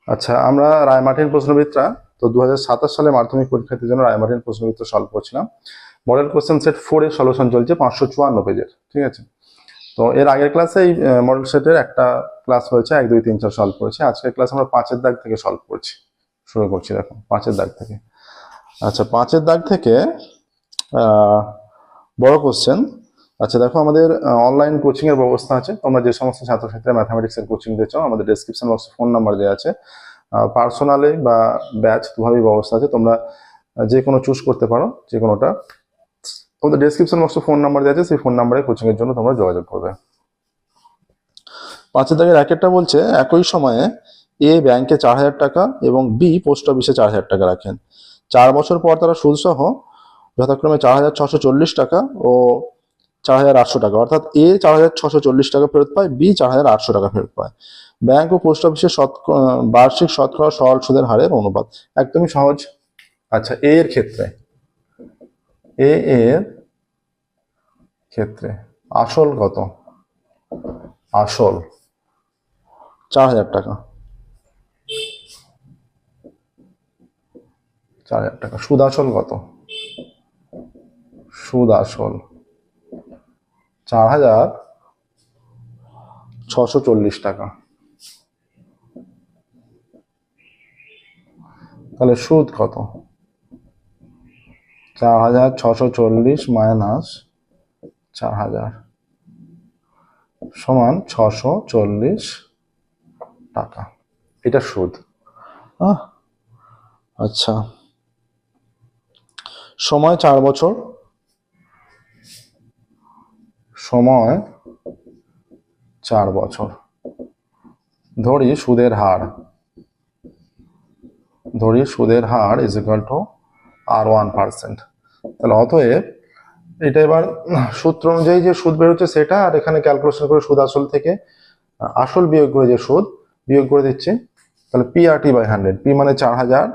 আচ্ছা, আমরা রায়মার্টিন প্রশ্নবিদরা তো 2027 সালে মাধ্যমিক পরীক্ষার্থীর জন্য রায়মার্টিন প্রশ্নবিদ সলভ করছিলাম। মডেল কোশ্চেন সেট 4 এর সলিউশন চলছে 554 পেজের। ঠিক আছে, তো এর আগের ক্লাসে এই মডেল সেটের একটা ক্লাস হয়েছে, 1 2 3 4 সলভ করেছি। আজকের ক্লাস আমরা 5-এর দাগ থেকে সলভ করছি, শুরু করছি। দেখো 5-এর দাগ থেকে। আচ্ছা, 5-এর দাগ থেকে বড় কোশ্চেন। আচ্ছা দেখো, আমাদের অনলাইন কোচিং এর ব্যবস্থা আছে। তোমরা যে সমস্ত ছাত্রছাত্রীরা ম্যাথামেটিক্স এর কোচিং দিচ্ছ, আমাদের ডেসক্রিপশন বক্সে ফোন নাম্বার দেওয়া আছে। পার্সোনালে বা ব্যাচ দুভাবেই ব্যবস্থা আছে, তোমরা যে কোনো চুজ করতে পারো, যে কোনোটা। তোমাদের ডেসক্রিপশন বক্সে ফোন নাম্বার দেওয়া আছে, সেই ফোন নাম্বারে কোচিং এর জন্য তোমরা যোগাযোগ করবে। 5-এর দাগের একটা বলছে, একই সময়ে এ ব্যাংকে 4,000 টাকা এবং বি পোস্ট অফিসে 4,000 টাকা রাখেন। 4 বছর পর তারা সুদসহ যথাক্রমে 4,640 টাকা ও 4,800 টাকা, অর্থাৎ এ 4,640 টাকা ফেরত পায়, বি 4,800 টাকা ফেরত পায়। ব্যাংক ও পোস্ট অফিসের বার্ষিক শতকরা সরল সুদের হারের অনুপাত। একদমই সহজ। আচ্ছা, এ এর ক্ষেত্রে আসল কত? আসল 4,000 টাকা। 4,000 টাকা। সুদ আসল কত? সুদ আসল 4,640 টাকা। তাহলে সুদ কত? 4,640 মাইনাস 4,000 সমান 640 টাকা। এটা সুদ। আচ্ছা, সময় 4 বছর। সময় 4 বছর। ধরি সুদের her is equal two R1%। তাহলে অতএব এটা এবার সূত্র অনুযায়ী যে সুদ বেরোচ্ছে সেটা, আর এখানে ক্যালকুলেশন করে সুদ আসল থেকে আসল বিয়োগ করে যে সুদ বিয়োগ করে দিচ্ছি। তাহলে PRT বাই 100, P মানে 4,000,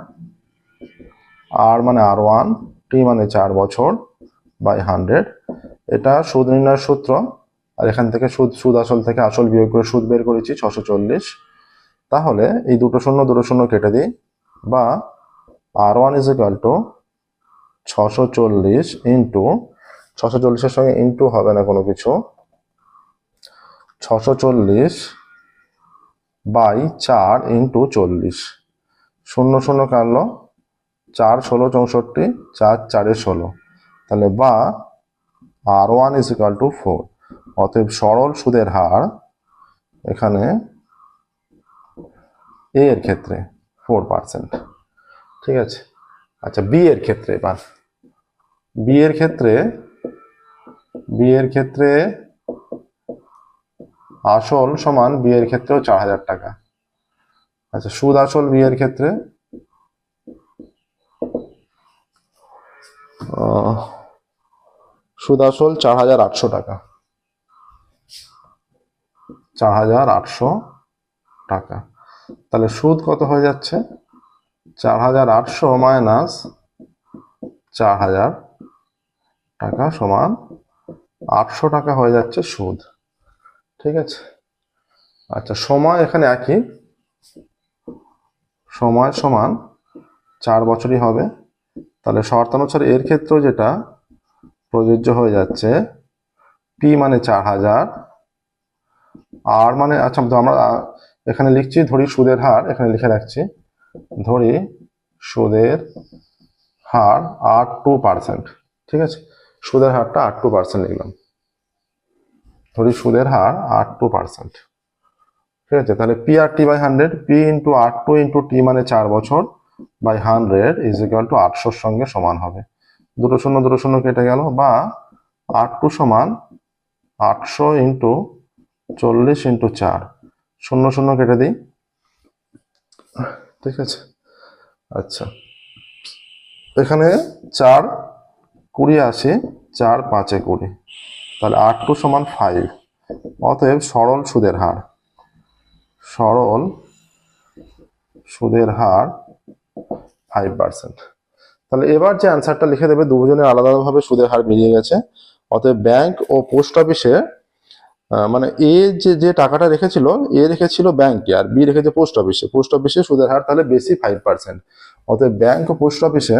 R মানে R1, T মানে 4 বছর বাই 100। এটা সুদ নির্ণয়ের সূত্র। আর এখান থেকে সুদ আসল থেকে আসল বিয়োগ করে সুদ বের করেছি 640। তাহলে এই দুটো শূন্য কেটে দিই, বা R1 is equal to 640 into 640-এর সঙ্গে ইন্টু হবে না কোনো কিছু, 640 বাই 4 ইন্টু 40। শূন্য কাটলো, 4 16 64, 4 4 16। তাহলে বা R1 ইজ ইকুয়াল টু 4। অতএব সরল সুদের হার এখানে এ এর ক্ষেত্রে 4%। ঠিক আছে। আচ্ছা, বি এর ক্ষেত্রে এবার বি এর ক্ষেত্রে আসল সমান বি এর ক্ষেত্রেও 4,000 টাকা। আচ্ছা, সুদ আসল বি এর ক্ষেত্রে সুদ আসল 4,800 টাকা। 4,800 টাকা। তাহলে সুদ কত হয়ে যাচ্ছে? 4,800 মাইনাস 4,000 টাকা সমান 800 টাকা হয়ে যাচ্ছে সুদ। ঠিক আছে। আচ্ছা, সময় এখানে একই, সময় সমান 4 বছরই হবে। তাহলে শর্তানুসারে এর ক্ষেত্রেও যেটা প্রযোজ্য হয়ে যাচ্ছে, P মানে 4,000, আর মানে, আচ্ছা আমরা এখানে লিখছি, ধরি সুদের হার এখানে লিখে রাখছি, ধরি সুদের হার 8%। ঠিক আছে, সুদের হারটা 8% লিখলাম। ধরি সুদের হার 8%। ঠিক আছে, তাহলে PRT by 100, P into R2 into T মানে 4 বছর বাই 100 ইজ ইকুয়াল টু 800-র সঙ্গে সমান হবে। দুটো শূন্য কেটে গেল, বা R2 সমান 800 ইন্টু 40 ইন্টু 4, শূন্য কেটে দিই। ঠিক আছে। আচ্ছা, এখানে 4 20 আসে, 4 5 20, তাহলে R2 সমান 5। অতএব সরল সুদের হার 5%। তাহলে এবার যে অ্যান্সারটা লিখে দেবে, দুজনের আলাদাভাবে সুদের হার বেরিয়ে গেছে। অতএব ব্যাংক ও পোস্ট অফিসে মানে এ যে যে টাকাটা রেখেছিল, এ রেখেছিল ব্যাংকে আর বি রেখেছে পোস্ট অফিসে। পোস্ট অফিসে সুদের হার তাহলে বেশি 5%। অতএব ব্যাংক ও পোস্ট অফিসে,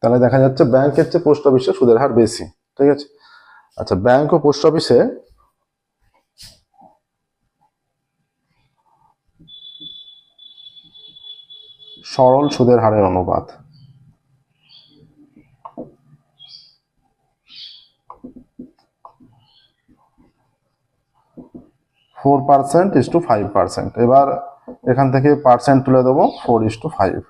তাহলে দেখা যাচ্ছে ব্যাংকের চেয়ে পোস্ট অফিসে সুদের হার বেশি। ঠিক আছে। আচ্ছা, ব্যাংক ও পোস্ট অফিসে সরল সুদের হারের অনুপাত। 4%:5%। এবার এখান থেকে পার্সেন্ট তুলে দেবো, 4:5।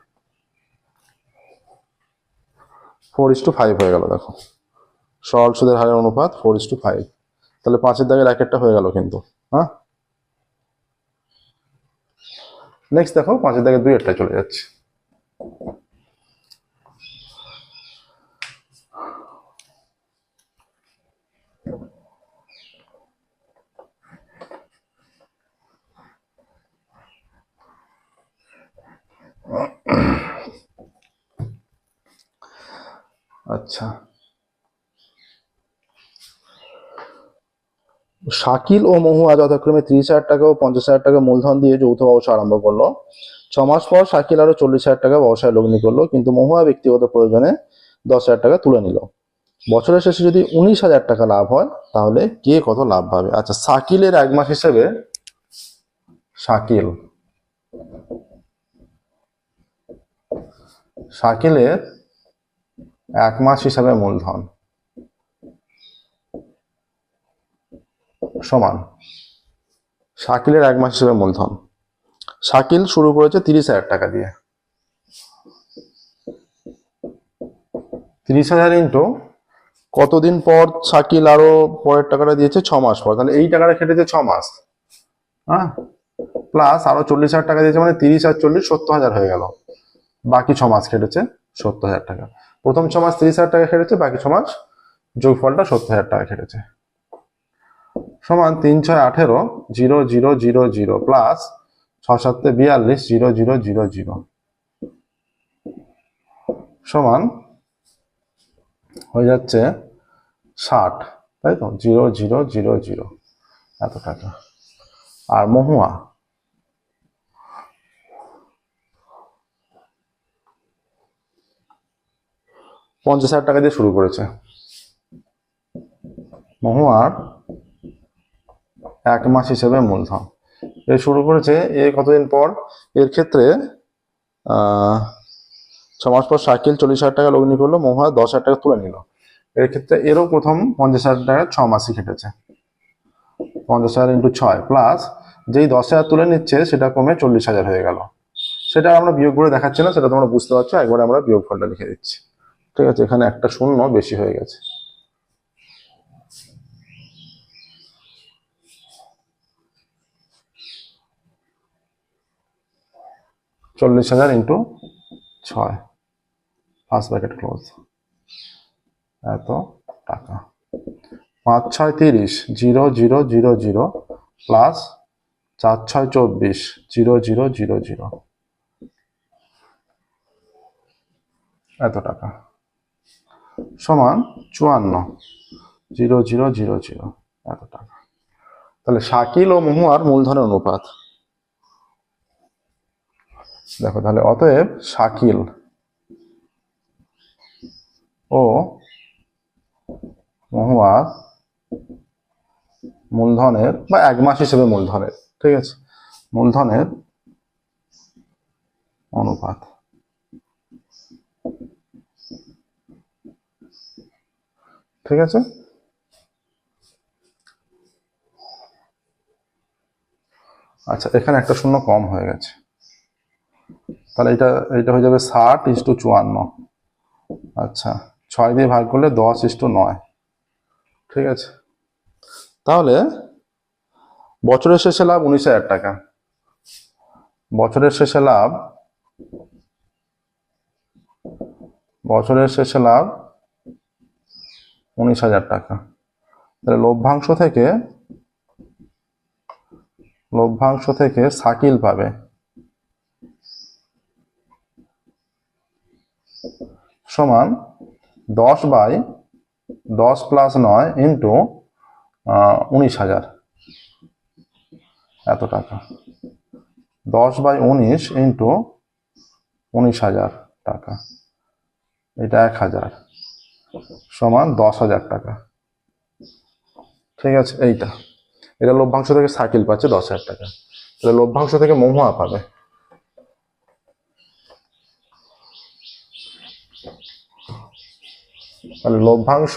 4:5 হয়ে গেল। দেখো, সরল সুদের হারের অনুপাত 4:5। তাহলে 5-এর দাগের একটা হয়ে গেল কিন্তু। হ্যাঁ, নেক্সট দেখো 5-এর দাগের 2-এরটা চলে যাচ্ছে। আচ্ছা, শাকিল ও মহুয়া যথাক্রমে 30,000 টাকা ও 50,000 টাকা মূলধন দিয়ে যৌথ ব্যবসা আরম্ভ করলো। 6 মাস পর শাকিল আরো 40,000 টাকা ব্যবসায় লগ্নি করলো, কিন্তু মহুয়া ব্যক্তিগত প্রয়োজনে 10,000 টাকা তুলে নিল। বছরের শেষে যদি 19,000 টাকা লাভ হয়, তাহলে কে কত লাভ পাবে? আচ্ছা, শাকিলের 1 মাস হিসেবে শাকিলের 1 মাস হিসাবে মূলধন সমান শাকিলের 1 মাস হিসেবে মূলধন। শাকিল শুরু করেছে 30,000 টাকা দিয়ে। 30,000 ইন্টু কতদিন পর শাকিল আরো পরের টাকাটা দিয়েছে? 6 মাস পর। তাহলে এই টাকাটা খেটেছে 6 মাস, হ্যাঁ, প্লাস আরো 40,000 টাকা দিয়েছে, মানে 30 আর 40 70,000 হয়ে গেল। বাকি 6 মাস খেটেছে 70,000 টাকা। প্রথম 6 মাস 30,000 টাকা খেটেছে, বাকি 6 মাস যোগফলটা 70,000 টাকা খেটেছে। সমান 3 6 18 0 0 0 0 প্লাস 6 7 42 0 0 0 0 সমান হয়ে যাচ্ছে 60, তাই তো? 0 0 0 0 এত টাকা। আর মহুয়া 50,000 টাকা দিয়ে শুরু করেছে। মহুয়ার 1 মাস হিসেবে মূলধন। এ শুরু করেছে এ কতদিন পর? এর ক্ষেত্রে 6 মাস পর শাকিল 40,000 টাকা লগ্নি করলো, মহুয়া 10,000 টাকা তুলে নিল। এর ক্ষেত্রে এরও প্রথম 50,000 টাকা 6 মাসই খেটেছে। 50,000 ইন্টু 6 প্লাস যেই 10,000 তুলে নিচ্ছে সেটা কমে 40,000 হয়ে গেল। সেটা আমরা বিয়োগ করে দেখাচ্ছি না, সেটা তোমরা বুঝতে পারছো। একবারে আমরা বিয়োগফলটা লিখে দিচ্ছি। ঠিক আছে, এখানে একটা শূন্য বেশি হয়ে গেছে। $40,000 ইন্টু 6, ফার্স্ট ব্র্যাকেট ক্লোজ, এত টাকা। 5 6 30 0 0 0 0 প্লাস 4 6 24 0 0 0 0 এত টাকা সমান 54 0 0 0 0 এত টাকা। তাহলে শাকিল ও মহুয়ার মূলধনের অনুপাত দেখো। তাহলে অতএব শাকিল ও মহুয়ার মূলধনের, বা 1 মাস হিসেবে মূলধনের, ঠিক আছে, মূলধনের অনুপাত। ঠিক আছে। আচ্ছা, এখানে একটা শূন্য কম হয়ে গেছে, তাহলে এটা হয়ে যাবে 60:54। আচ্ছা, 6 দিয়ে ভাগ করলে 10:9। ঠিক আছে। তাহলে বছরের শেষে লাভ 19,000 টাকা। বছরের শেষে লাভ 19,000 টাকা। তাহলে লভ্যাংশ থেকে শাকিল পাবে সমান 10/10 + 9 ইন্টু 19,000 এত টাকা। 10/19 ইন্টু 19,000 টাকা, এটা 1,000 সমান 10,000 টাকা। ঠিক আছে, এটা লভ্যাংশ থেকে সাইকেল পাচ্ছে 10,000 টাকা। তাহলে লভ্যাংশ থেকে মহুয়া পাবে তাহলে লভ্যাংশ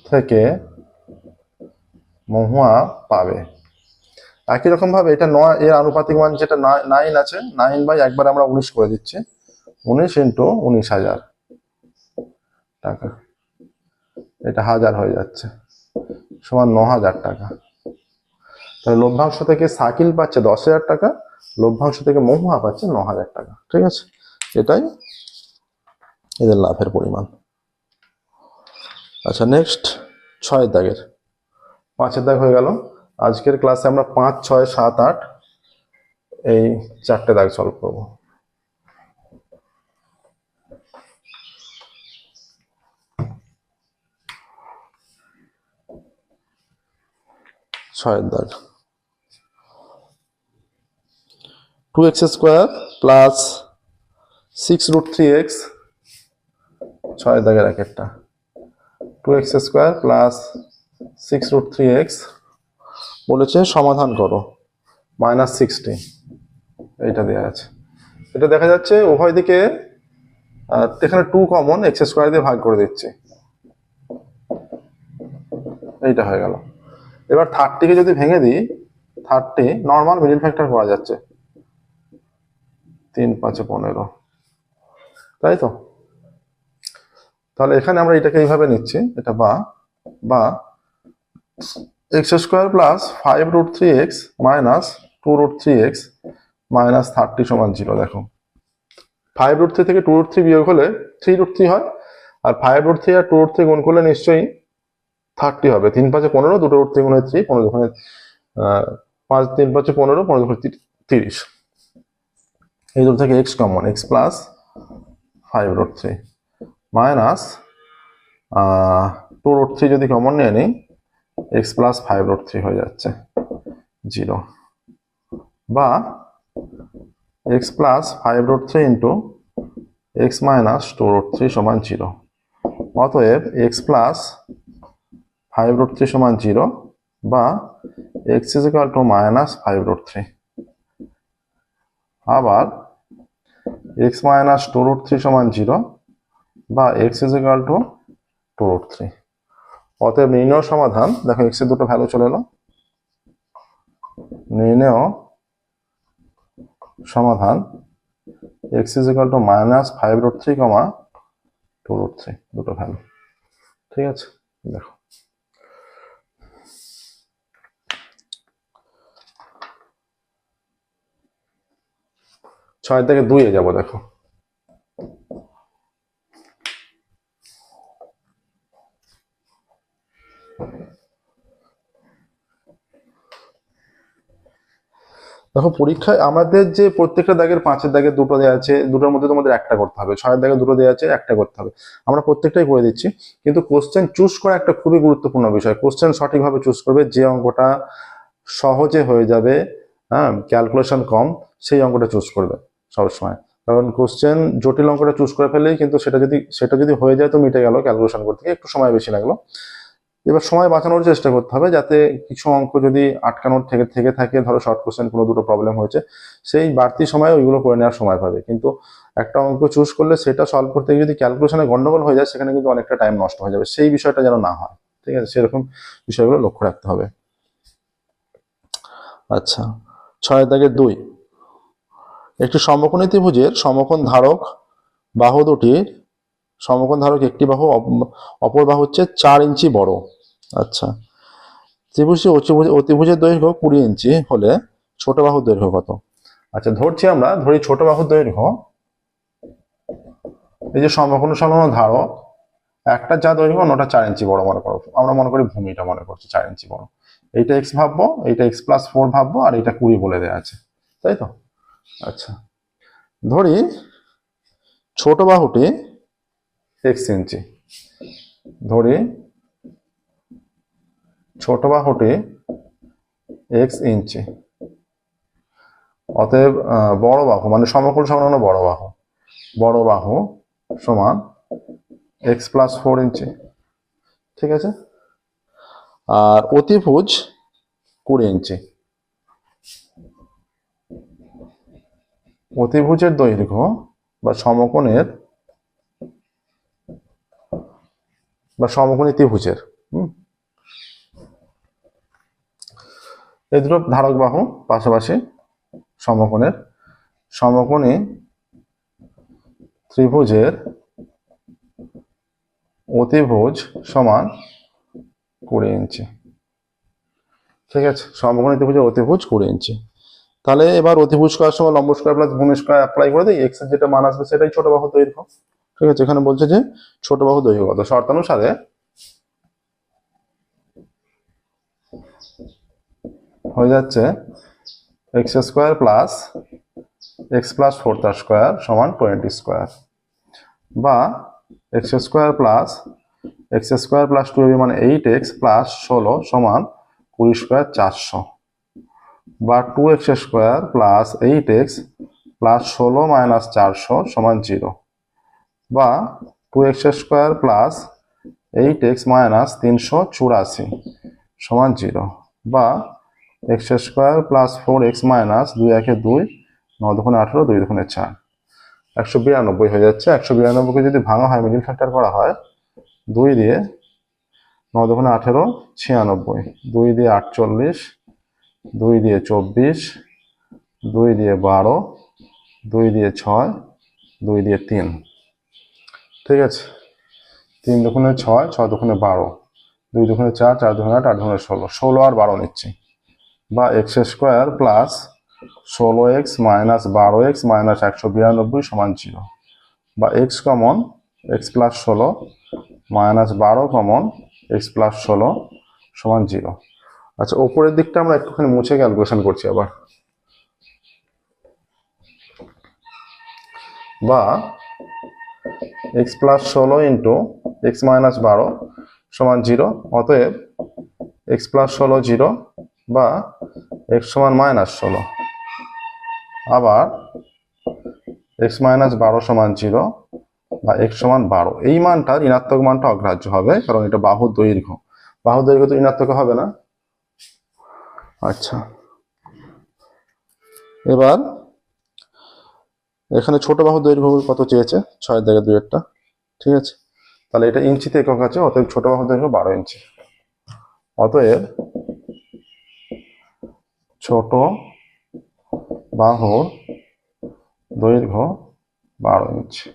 থেকে মহুয়া পাবে। একই রকম ভাবে এটা 9 এর আনুপাতিক মান যেটা 9 আছে, 9 একবার আমরা 19 করে দিচ্ছি, 19 ইন্টু 19,000 টাকা, এটা 1000 হয়ে যাচ্ছে, সমান 9,000 টাকা। তাহলে লভ্যাংশ থেকে সাকিল পাচ্ছে 10,000 টাকা, লভ্যাংশ থেকে মহুয়া পাচ্ছে 9,000 টাকা। ঠিক আছে, এটাই এদের লাভের পরিমাণ। আচ্ছা, নেক্সট 6 দাগের, 5 দাগ হয়ে গেল। আজকের ক্লাসে আমরা 5, 6, 7, 8 এই 4টে দাগ সলভ করব। ছয়ের দাগ, 2x² প্লাস 6√3x, 6 দাগের এক একটা, 2x² প্লাস 6√3x বলেছে সমাধান করো, -60 এইটা দেওয়া আছে। এটা দেখা যাচ্ছে উভয় দিকে এখানে 2 কমন, x² দিয়ে ভাগ করে দিচ্ছি, এইটা হয়ে গেল। এবার 30কে যদি ভেঙে দিই, 30 নর্মাল মিডল ফ্যাক্টর করা যাচ্ছে, 3, 5, 15, তাই তো। তাহলে এখানে আমরা এটাকে এইভাবে নিচ্ছি, এটা বা x² plus 5√3x minus 2√3x minus 30 সমান 0। দেখো 5√3 থেকে 2√3 বিয়োগ হলে 3√3 হয়, আর 5√3 আর 2√3 গুণ করলে নিশ্চয়ই 30 হবে। 3, 5, 15, 2√3 গুণ 3, 15 দুগুণে 5, 3, 5, 15, 15 দুগুণে 30। এই দুটো থেকে x common, x plus 5√3 minus 2√3 যদি কমন নিয়ে নিই, x প্লাস 5√3 হয়ে যাচ্ছে 0, বা x plus 5√3 into x minus 2√3 সমান 0। অতএব x প্লাস 5√3 সমান 0 বা x is equal two minus 5√3। আবার x মাইনাস 2√3 সমান 0 বা x ইজ ইকুয়াল টু 2√3। অতএব নির্ণয় সমাধান, দেখো x এর দুটো ভ্যালু চলে এলো, নির্ণয় সমাধান x is equal two minus 5√3, 2√3 দুটো ভ্যালু। ঠিক আছে, দেখো ছয় থেকে 2 এ যাবো। দেখো দেখো পরীক্ষায় আমাদের যে প্রত্যেকটা দাগের 5 দাগের দুটো দেওয়া আছে, দুটোর মধ্যে তোমাদের একটা করতে হবে, 6 দাগের দুটো দেওয়া আছে, একটা করতে হবে। আমরা প্রত্যেকটাই করে দিচ্ছি, কিন্তু কোশ্চেন চুজ করা একটা খুবই গুরুত্বপূর্ণ বিষয়। কোশ্চেন সঠিকভাবে চুজ করবে, যে অঙ্কটা সহজে হয়ে যাবে, হ্যাঁ, ক্যালকুলেশন কম, সেই অঙ্কটা চুজ করবে সবসময়। কারণ কোশ্চেন জটিল অঙ্কটা চুজ করে ফেললেই কিন্তু সেটা যদি হয়ে যায় তো মিটে গেল, ক্যালকুলেশন করতে গিয়ে একটু সময় বেশি লাগলো। এবার সময় বাঁচানোর চেষ্টা করতে হবে, যাতে কিছু অঙ্ক যদি আটকানোর থেকে থাকে, ধরো শর্ট কোশ্চেন কোনো দুটো প্রবলেম হয়েছে, সেই বাড়তি সময় ওইগুলো করে নেওয়ার সময় পাবে। কিন্তু একটা অঙ্ক চুজ করলে সেটা সলভ করতে গিয়ে যদি ক্যালকুলেশনে গন্ডগোল হয়ে যায়, সেখানে কিন্তু অনেকটা টাইম নষ্ট হয়ে যাবে, সেই বিষয়টা যেন না হয়। ঠিক আছে, সেরকম বিষয়গুলো লক্ষ্য রাখতে হবে। আচ্ছা, 6 দাগের 2, একটি সমকোণী ত্রিভুজের সমকোণ ধারক বাহু দুটির সমকোণ ধারক একটি বাহু অপর বাহু হচ্ছে 4 ইঞ্চি বড়। আচ্ছা, অতিভুজের দৈর্ঘ্য 20 ইঞ্চি হলে ছোট বাহুর দৈর্ঘ্য কত? আচ্ছা, ধরি ছোট বাহুর দৈর্ঘ্য, এই যে সমকোণ সংলগ্ন ধারক, একটা যা দৈর্ঘ্য অন্যটা 4 ইঞ্চি বড় মনে করো, আমরা মনে করি ভূমিটা মনে করছি 4 ইঞ্চি বড়, এইটা x ভাববো, এইটা x প্লাস 4 ভাববো, আর এইটা 20 বলে দেওয়া আছে, তাই তো। আচ্ছা, ধরি ছোট বাহুটি এক্স ইঞ্চি, ধরি ছোট বাহুটি এক্স ইঞ্চি, অতএব বড় বাহু মানে সমকোণ সংলগ্ন বড় বাহু সমান এক্স প্লাস 4 ইঞ্চি। ঠিক আছে, আর অতিভুজ 20 ইঞ্চি। অতিভুজের দৈর্ঘ্য বা সমকোণী ত্রিভুজের এই দুটো ধারক বাহু পাশাপাশি সমকোণী ত্রিভুজের অতিভুজ সমান 20 ইঞ্চি। ঠিক আছে, সমকোণী ত্রিভুজের অতিভুজ 20 ইঞ্চি। তাহলে এবার অতিভুজ করার সময় লম্ব স্কয়ার প্লাস ভূমি স্কয়ার অ্যাপ্লাই করে দিই, এক্স এর যেটা মান আসবে সেটাই ছোট বাহু দৈর্ঘ্য। ঠিক আছে, এখানে বলছে যে ছোট বাহু দৈর্ঘ্য কত, শর্তানুসারে হয়ে যাচ্ছে x square plus x plus 4 তার স্কয়ার সমান 20 স্কয়ার, বা এক্স স্কয়ার প্লাস 2ab মানে 8x প্লাস 16 সমান 20 স্কয়ার 400, বা 2x square plus 8x plus 16 minus 400 সমান 0, বা 2x square plus 8x minus 384 সমান 0, বা x square plus 4x minus 2 একে 2, 9 দুগুণে 18, 2 দুগুণে 4, 192 হয়ে যাচ্ছে। 192কে যদি ভাঙা হয়, মিডিল ফ্যাক্টর করা হয়, 2 দিয়ে 9 দুগুণে 18, 96, 2 দিয়ে 48, 2 দিয়ে 24, 2 দিয়ে 12, 2 দিয়ে 6, 2 দিয়ে 3। ঠিক আছে, 3 দুগুণে 6, 6 দুগুণে 12, 2 দুগুণে 4, 4 দুগুণে 8, 8 দুগুণে 16, 16 আর 12 নিচ্ছি, বা x square plus 16x minus 12x minus 192 সমান 0, বা x common x plus 16 minus 12 common x plus 16 সমান 0। আচ্ছা, ওপরের দিকটা আমরা একটুখানি মুছে ক্যালকুলেশন করছি আবার, বা x plus 16 into x minus 12 সমান 0, অতএব এক্স প্লাস 16 0, বা এক্স সমান মাইনাস 16, আবার এক্স মাইনাস 12 সমান 0, বা এক্স সমান 12। এই মানটা ঋণাত্মক মানটা অগ্রাহ্য হবে, কারণ এটা বাহুর দৈর্ঘ্য তো ঋণাত্মক হবে না। আচ্ছা, এবার এখানে ছোট বাহুর দৈর্ঘ্য কত চেয়েছে, 6 এর জায়গায় 2 একটা। ঠিক আছে, তাহলে এটা ইঞ্চিতে একক আছে, অতএব ছোট বাহুর দৈর্ঘ্য 12 ইঞ্চি। অতএব ছোট বাহুর দৈর্ঘ্য 12 ইঞ্চি।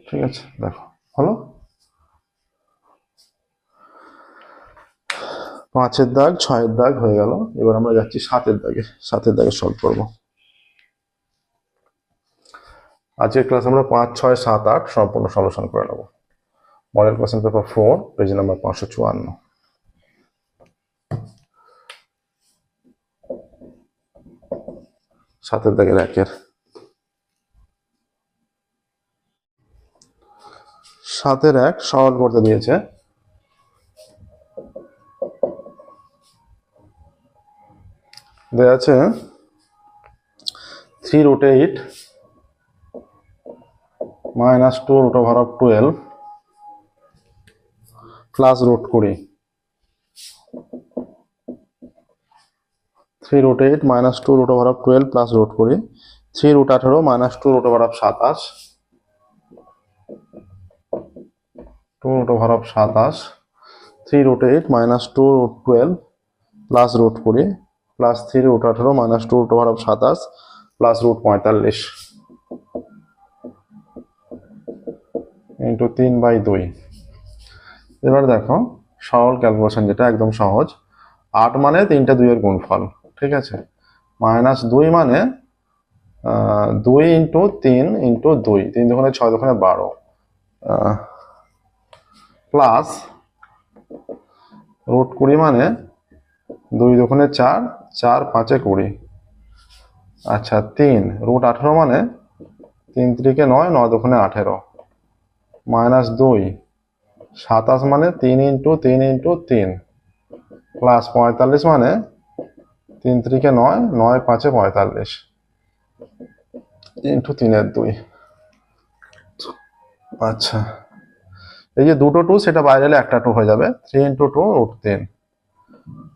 ঠিক আছে, দেখো হলো 5 এর দাগ, 6 এর দাগ হয়ে গেল। এবার আমরা যাচ্ছি 7 এর দাগে। 7 এর দাগে সলভ করবো। আজকের ক্লাস আমরা 5, 6, 7, 8 সম্পূর্ণ সলিউশন করে নেব। Model question paper 4, page number 554। 7 এর দাগের 1 7 এর 1 সরল করতে দিয়েছে। দেয়া আছে 3√8 minus 2√12 plus √20। 3√8 minus 2√12 plus √20, 3√18 minus 2√27, 2√27, 3√8 minus 2√12 plus √20 plus 3√18 minus 2√27 plus √45 into 3/2। এবার দেখো সরল ক্যালকুলেশন, যেটা একদম সহজ। 8 মানে 3টা 2 এর গুণফল। ঠিক আছে, মাইনাস 2 মানে 2 ইন্টু 3 ইন্টু 2, 3 দুগুণে 6 দুগুণে 12, প্লাস √20 মানে 2 দুগুণে 4, 4 5 20। আচ্ছা, 3 √18 মানে 3 3 9, 9 দুগুণে 18, -2, 27 মানে 3 × 3 × 3, প্লাস 45 মানে 3 × 3 = 9, 9 × 5 = 45, × 3 এর 2। আচ্ছা, এই যে দুটো 2 সেটা বাইরে এলে একটা 2 হয়ে যাবে, 3 × 2 √3,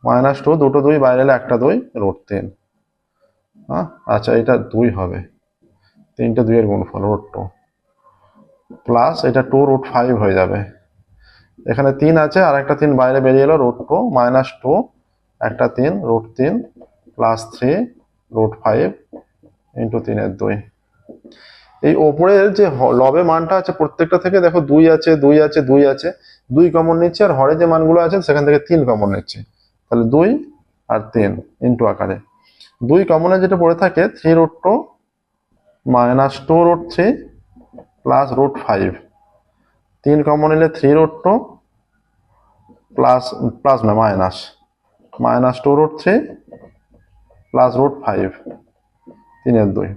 -2 দুটো 2 বাইরে এলে একটা 2 √3। হ্যাঁ, আচ্ছা এটা 2 হবে, 3টে 2 এর গুণফল √2, প্লাস এটা 2 √5 হয়ে যাবে, এখানে 3 আছে আর একটা 3 বাইরে বেরিয়ে এলো √2, -2 একটা 3 √3 প্লাস 3 √5 × 3 এর 2। এই ওপরের যে লবে মানটা আছে প্রত্যেকটা থেকে দেখো 2 আছে, 2 আছে, 2 আছে, 2 কমন নিচ্ছে, আর হরে যে মানগুলো আছে সেখান থেকে 3 কমন নিচ্ছে, তাহলে 2 আর 3 ইনটু আকারে 2 কমনে যেটা পড়ে থাকে 3 √2 -2 √3 প্লাস √5, 3 কমন নিলে 3 √2 প্লাস না মাইনাস -2 √3 প্লাস √5 3 এর 2।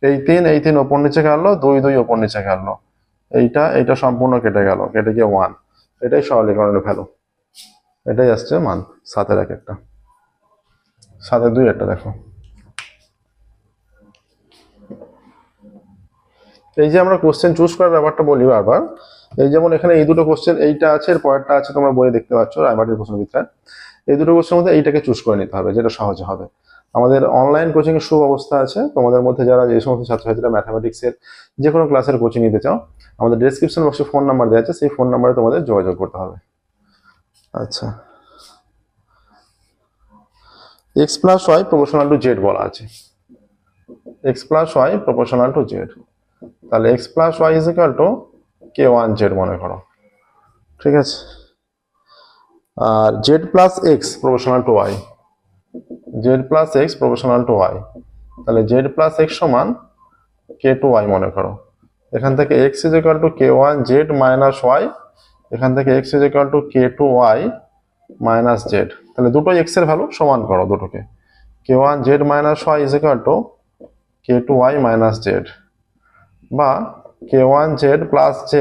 এই 3 ওপর নিচে গেল, 2 2 ওপর নিচে গেল, এইটা সম্পূর্ণ কেটে গেল, কেটে গিয়ে 1, এটাই সরলীকরণের ভ্যালু, এটাই আসছে মান 7 এর একটা, 7 এর 2 একটা দেখো। এই যে আমরা কোশ্চেন চুজ করার ব্যাপারটা বলি বারবার, এই যেমন এখানে এই দুটো কোশ্চেন, এইটা আছে এর পরেরটা আছে, তোমরা বইয়ে দেখতে পাচ্ছ রায়মার্টির প্রশ্নবিদ্যা, এই দুটো কোশ্চেনের মধ্যে এইটাকে চুজ করে নিতে হবে যেটা সহজে হবে। আমাদের অনলাইন কোচিং এর সুব্যবস্থা আছে, তোমাদের মধ্যে যারা যে সমস্ত ছাত্রছাত্রীরা ম্যাথামেটিক্সের যে কোনো ক্লাসের কোচিং নিতে চাও, আমাদের ডেসক্রিপশন বক্সে ফোন নাম্বার দেওয়া আছে, সেই ফোন নাম্বারে তোমাদের যোগাযোগ করতে হবে। আচ্ছা, x + y = z বলা আছে, x + y = z, তাহলে x + y = k1z মনে করো, ঠিক আছে। আর z + x = y, z + x = y, তাহলে z + x সমান k2y মনে করো, এখান থেকে x = k1z - y, এখান থেকে x = k2y - z, তাহলে দুটো x এর ভ্যালু সমান করো দুটোকে, k1z - y = k2y - z, বা k1z + z,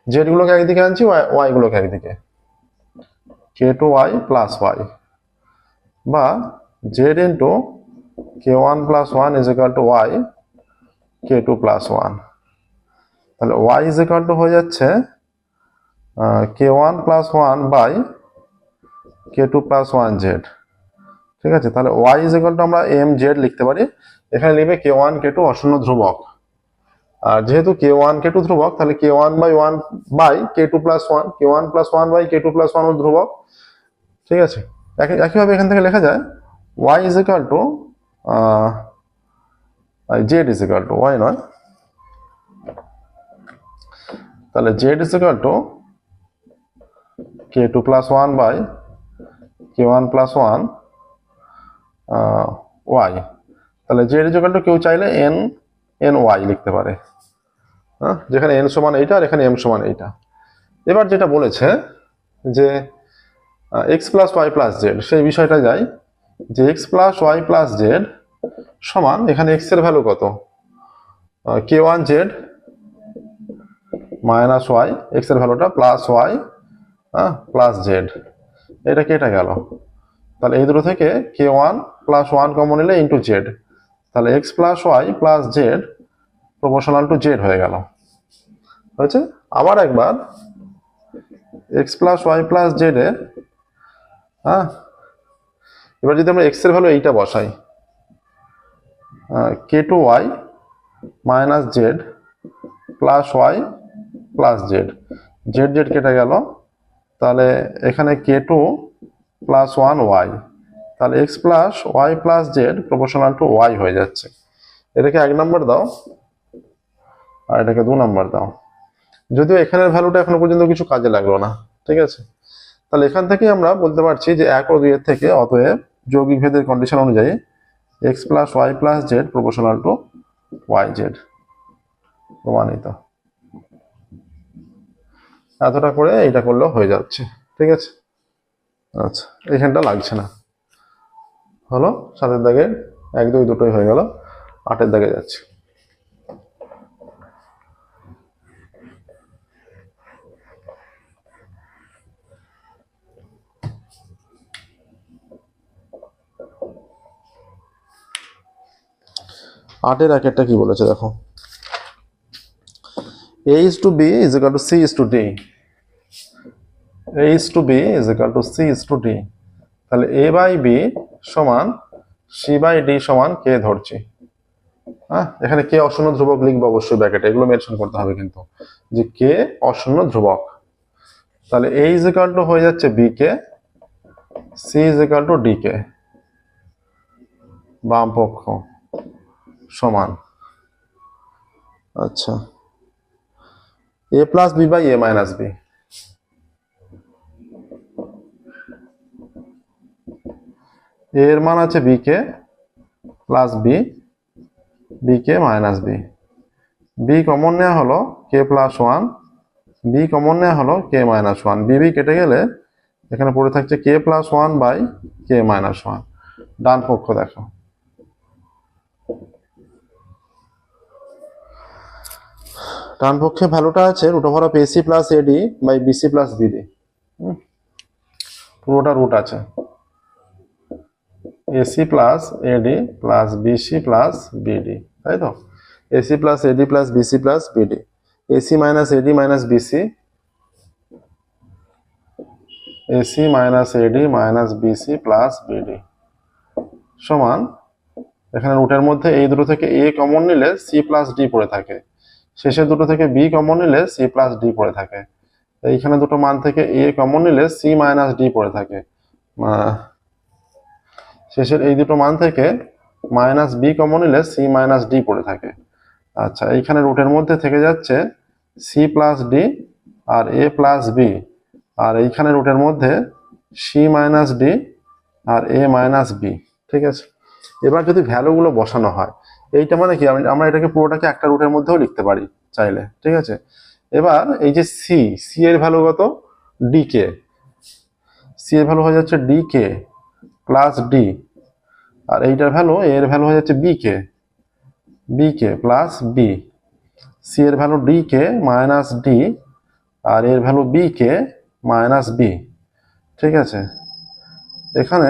z গুলোকে একদিকে আনছি, y গুলোকে একদিকে, k2y + y, বা z × k1 + 1 = y, k2 + 1, তাহলে y হয়ে যাচ্ছে k1 + 1 / k2 + 1z, ঠিক আছে। তাহলে y আমরা mz লিখতে পারি, এখানে লিখবে k1 k2 অশূন্য ধ্রুবক, আর যেহেতু k1 k2 ধ্রুবক, তাহলে k1/1 / k2 + 1, k1 + 1 / k2 + 1 ও ধ্রুবক, ঠিক আছে। একইভাবে এখান থেকে লেখা যায় y z y নয়, তাহলে z k2 + 1 / k1 + 1 y, তাহলে z কেউ চাইলে ny লিখতে পারে, হ্যাঁ, যেখানে n সমান এইটা আর এখানে m সমান এইটা। এবার যেটা বলেছে যে x + y + z, সেই বিষয়টা যাই, যে x + y + z সমান, এখানে x এর ভ্যালু কত, k1z - y, x এর ভ্যালুটা +y + z, এটা কেটে গেল, তাহলে এই দুটো থেকে k1 + 1 কমন নিলে ইন্টু z, তাহলে x + y + z = z হয়ে গেল, হয়েছে। আবার একবার x + y + z এ, এবার যদি আমরা x এর ভ্যালু এইটা বসাই, k2y - z + y + z, z কেটে গেল, তাহলে এখানে k2 + 1y, তাহলে x + y + z = y হয়ে যাচ্ছে। এটাকে 1 নম্বর দাও আর এটাকে 2 নম্বর দাও, যদিও এখানের ভ্যালুটা এখনো পর্যন্ত কিছু কাজে লাগলো না, ঠিক আছে। তাহলে এখান থেকে আমরা বলতে পারছি যে 1 ও 2 এর থেকে, অতএব যৌগিক ভেদের কন্ডিশন অনুযায়ী x + y + z = yz, প্রমাণিত। এতটা করে এইটা করলেও হয়ে যাচ্ছে, ঠিক আছে। আচ্ছা, এখানটা লাগছে না, হলো 7 এর দাগে 1 2 দুটোই হয়ে গেল, 8 এর দাগে যাচ্ছে। 8-এর একেরটা কি বলেছে দেখো, a is to b is equal to c is to d, a is to b is equal to c is to d, তাহলে a বাই b সমান c বাই d সমান k ধরছি। হ্যাঁ, এখানে কে অশূন্য ধ্রুবক লিখবো অবশ্যই ব্র্যাকেটে, এগুলো মেনশন করতে হবে কিন্তু, যে কে অশূন্য ধ্রুবক। তাহলে a is equal to হয়ে যাচ্ছে b K, c is equal to d কে, বাম পক্ষ সমান, আচ্ছা a plus b by a minus b, এর মান আছে b কে প্লাস b, b কে মাইনাস b, b কমন নেওয়া হলো k প্লাস 1, b কমন নেওয়া হলো k মাইনাস 1, b কেটে গেলে এখানে পড়ে থাকছে k plus 1 by k minus 1। ডান পক্ষ দেখো, ডান পক্ষে ভ্যালুটা আছে root over of AC plus AD by BC plus BD, পুরোটা রুট আছে, AC plus AD plus BC plus BD, তাই তো, AC plus AD plus BC plus BD, AC minus AD minus BC, AC minus AD minus BC plus BD সমান, এখানে রুটের মধ্যে এই দুটো থেকে এ কমন নিলে সি প্লাস ডি পড়ে থাকে, শেষের দুটো থেকে বি কমন নিলে সি প্লাস ডি পড়ে থাকে, এইখানে দুটো মান থেকে এ কমন নিলে সি মাইনাস ডি পড়ে থাকে, শেষের এই দুটো মান থেকে মাইনাস বি কমন নিলে সি মাইনাস ডি পড়ে থাকে। আচ্ছা, এইখানে রুটের মধ্যে থেকে যাচ্ছে সি প্লাস ডি আর এ প্লাস বি, আর এইখানে রুটের মধ্যে সি মাইনাস ডি আর এ মাইনাস বি, ঠিক আছে। এবার যদি ভ্যালুগুলো বসানো হয়, এইটা মানে কি, আমরা এটাকে পুরোটাকে একটা রুটের মধ্যেও লিখতে পারি চাইলে, ঠিক আছে। এবার এই যে সি, সি এর ভ্যালু কত, ডি কে, সি এর ভ্যালু হয়ে যাচ্ছে ডি কে প্লাস ডি, আর এইটার ভ্যালু, এর ভ্যালু হয়ে যাচ্ছে B k plus B, C এর ভ্যালু ডি কে মাইনাস ডি আর এর ভ্যালু বি কে মাইনাস বি, ঠিক আছে। এখানে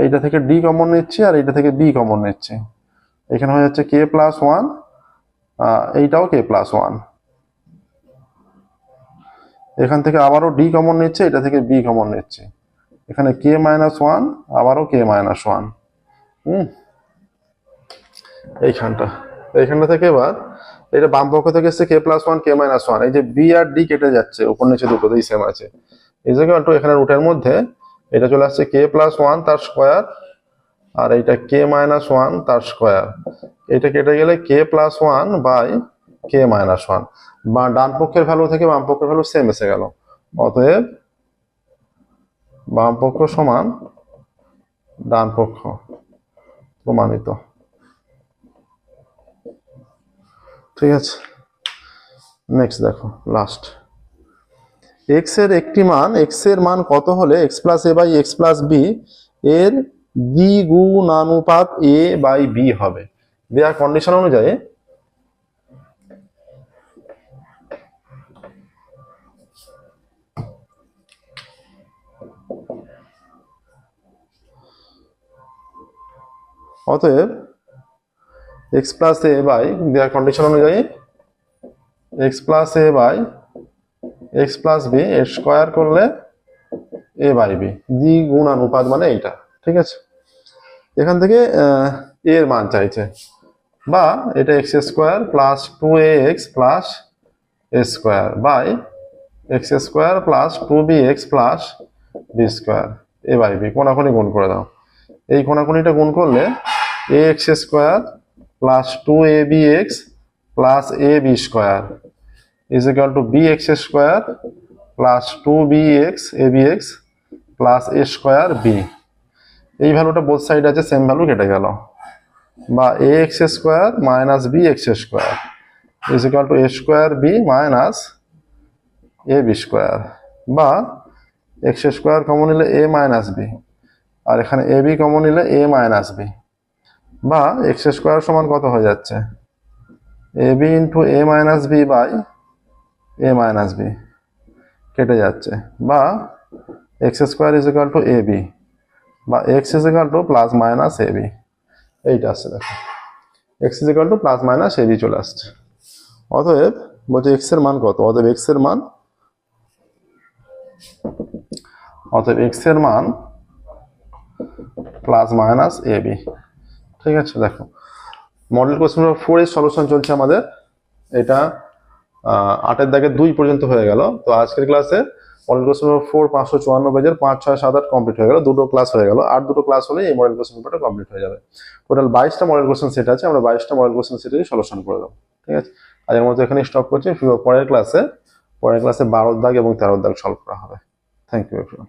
এইটা থেকে ডি কমন নিচ্ছি আর এইটা থেকে বি কমন নিচ্ছি, এখানে হয়ে যাচ্ছে কে প্লাস 1, এইটাও কে প্লাস 1, এখান থেকে আবারও ডি কমন নিচ্ছে, এটা থেকে বি কমন নিচ্ছে, এখানে কে মাইনাস 1 আবারও কে মাইনাস 1, এইখানটা থেকে এবার এটা বাম পক্ষ থেকে এসছে কে প্লাস 1 কে মাইনাস 1, এই যে বি আর ডি কেটে যাচ্ছে, উপর নিচে দুটোতেই সেম আছে, এই জায়গায় এখানে রুটের মধ্যে এটা চলে আসছে কে প্লাস 1 তার স্কোয়ার আর এইটা কে মাইনাস 1 তার স্কোয়ার, এটা কেটে গেলে k plus 1 by K minus 1, বা ডান পক্ষের ভ্যালু থেকে বাম পক্ষের ভ্যালু সেম এসে গেল, অতএব বাম পক্ষ সমান ডান পক্ষ, প্রমাণিত, ঠিক আছে। নেক্সট দেখো, লাস্ট, এক্স এর একটি মান, এক্স এর মান কত হলে x plus a by x plus b এর দ্বিগুণানুপাত এ বাই বি হবে, দেয়া কন্ডিশন অনুযায়ী অতএব এক্স প্লাস এ বাই, দেয়া কন্ডিশন অনুযায়ী x plus a by x plus b এর স্কোয়ার করলে এ বাই বি, দ্বিগুণানুপাত মানে এইটা, ঠিক আছে। এখান থেকে এর মান চাইছে, বা এটা x square plus 2ax plus a square by x square plus 2bx plus b square a by b, কোনাকুনি গুণ করে দাও, এই কোনাকুনিটা গুণ করলে a x square plus 2abx plus a b square is equal to b x square plus 2bx abx plus a square b, এই ভ্যালুটা বোথ সাইড আছে, সেম ভ্যালু কেটে গেল, বা a x square minus b x square is equal to a square b minus a b square, বা x square common নিলে a minus B আর এখানে এ b common নিলে এ মাইনাস বি, বা x square সমান কত হয়ে যাচ্ছে, a b into a minus b by a minus b কেটে যাচ্ছে, বা x square is equal to a b, বা x is equal to plus minus a b, এইটা আসছে দেখো। X is equal to plus minus a b চলে আসছে। অতএব বলছে এক্স এর মান কত, অতএব এক্স এর মান প্লাস মাইনাস এ বি। ঠিক আছে, দেখো মডেল কোশ্চেন নাম্বার 4 এর সলিউশন চলছে আমাদের। এটা 8 দাগে 2 পর্যন্ত হয়ে গেল। তো আজকের ক্লাসে মডেল কোশ্চেন নাম্বার 4 554 পেজের 5 6 7 8 কমপ্লিট হয়ে গেল। দুটো ক্লাস হয়ে গেল, আর দুটো ক্লাস হলে এই মডেল কোশ্চেন পেপারটা কমপ্লিট হয়ে যাবে। টোটাল 22টা মডেল কোশ্চেন সেট আছে, আমরা 22টা মডেল কোশ্চেন সেটেরই সলিউশন করে দেবো। ঠিক আছে, আজকের মতো এখানে স্টপ করছি। পরের ক্লাসে 12 দাগ এবং 13 দাগ সলভ করা হবে। Thank you everyone.